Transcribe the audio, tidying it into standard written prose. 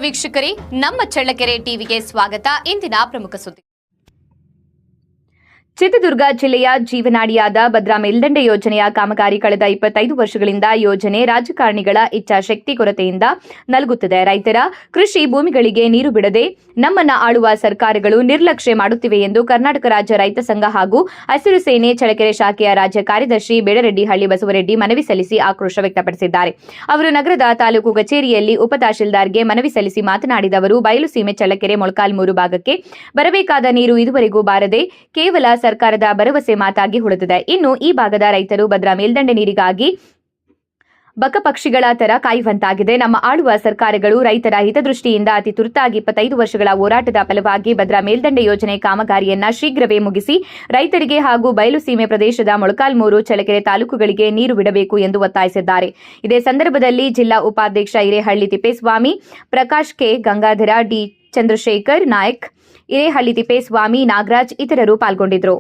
ವೀಕ್ಷಕರೇ, ನಮ್ಮ ಚಳ್ಳಕೆರೆ ಟಿವಿಗೆ ಸ್ವಾಗತ. ಇಂದಿನ ಪ್ರಮುಖ ಸುದ್ದಿ. ಚಿತ್ರದುರ್ಗ ಜಿಲ್ಲೆಯ ಜೀವನಾಡಿಯಾದ ಭದ್ರಾ ಮೇಲ್ದಂಡೆ ಯೋಜನೆಯ ಕಾಮಗಾರಿ ಕಳೆದ 25 ವರ್ಷಗಳಿಂದ ಯೋಜನೆ ರಾಜಕಾರಣಿಗಳ ಇಚ್ಛಾಶಕ್ತಿ ಕೊರತೆಯಿಂದ ನಲುಗುತ್ತಿದೆ. ರೈತರ ಕೃಷಿ ಭೂಮಿಗಳಿಗೆ ನೀರು ಬಿಡದೆ ನಮ್ಮನ್ನ ಆಳುವ ಸರ್ಕಾರಗಳು ನಿರ್ಲಕ್ಷ್ಯ ಮಾಡುತ್ತಿವೆ ಎಂದು ಕರ್ನಾಟಕ ರಾಜ್ಯ ರೈತ ಸಂಘ ಹಾಗೂ ಹಸಿರು ಸೇನೆ ಚಳ್ಳಕೆರೆ ಶಾಖೆಯ ರಾಜ್ಯ ಕಾರ್ಯದರ್ಶಿ ಬೇಡರೆಡ್ಡಿಹಳ್ಳಿ ಬಸವರೆಡ್ಡಿ ಮನವಿ ಸಲ್ಲಿಸಿ ಆಕ್ರೋಶ ವ್ಯಕ್ತಪಡಿಸಿದ್ದಾರೆ. ಅವರು ನಗರದ ತಾಲೂಕು ಕಚೇರಿಯಲ್ಲಿ ಉಪ ತಹಶೀಲ್ದಾರ್ಗೆ ಮನವಿ ಸಲ್ಲಿಸಿ ಮಾತನಾಡಿದ ಅವರು, ಬಯಲುಸೀಮೆ ಚಳ್ಳಕೆರೆ ಮೊಳಕಾಲ್ಮೂರು ಭಾಗಕ್ಕೆ ಬರಬೇಕಾದ ನೀರು ಇದುವರೆಗೂ ಬಾರದೆ ಕೇವಲ ಸರ್ಕಾರದ ಭರವಸೆ ಮಾತಾಗಿ ಉಳಿದಿದೆ. ಇನ್ನು ಈ ಭಾಗದ ರೈತರು ಭದ್ರಾ ಮೇಲ್ದಂಡೆ ನೀರಿಗಾಗಿ ಬಕಪಕ್ಷಿಗಳ ತರ ಕಾಯುವಂತಾಗಿದೆ. ನಮ್ಮ ಆಳುವ ಸರ್ಕಾರಗಳು ರೈತರ ಹಿತದೃಷ್ಟಿಯಿಂದ ಅತಿ ತುರ್ತಾಗಿ 25 ವರ್ಷಗಳ ಹೋರಾಟದ ಫಲವಾಗಿ ಭದ್ರಾ ಮೇಲ್ದಂಡೆ ಯೋಜನೆ ಕಾಮಗಾರಿಯನ್ನ ಶೀಘ್ರವೇ ಮುಗಿಸಿ ರೈತರಿಗೆ ಹಾಗೂ ಬಯಲುಸೀಮೆ ಪ್ರದೇಶದ ಮೊಳಕಾಲ್ಮೂರು ಚಳ್ಳಕೆರೆ ತಾಲೂಕುಗಳಿಗೆ ನೀರು ಬಿಡಬೇಕು ಎಂದು ಒತ್ತಾಯಿಸಿದ್ದಾರೆ. ಇದೇ ಸಂದರ್ಭದಲ್ಲಿ ಜಿಲ್ಲಾ ಉಪಾಧ್ಯಕ್ಷ ಹಿರೇಹಳ್ಳಿ ತಿಪ್ಪೇಸ್ವಾಮಿ, ಪ್ರಕಾಶ್ ಕೆ, ಗಂಗಾಧರ, ಡಿ ಚಂದ್ರಶೇಖರ್ ನಾಯಕ್, ಹಿರೇಹಳ್ಳಿ ತಿಪ್ಪೇಸ್ವಾಮಿ, ನಾಗರಾಜ್ ಇತರರು ಪಾಲ್ಗೊಂಡಿದ್ದರು.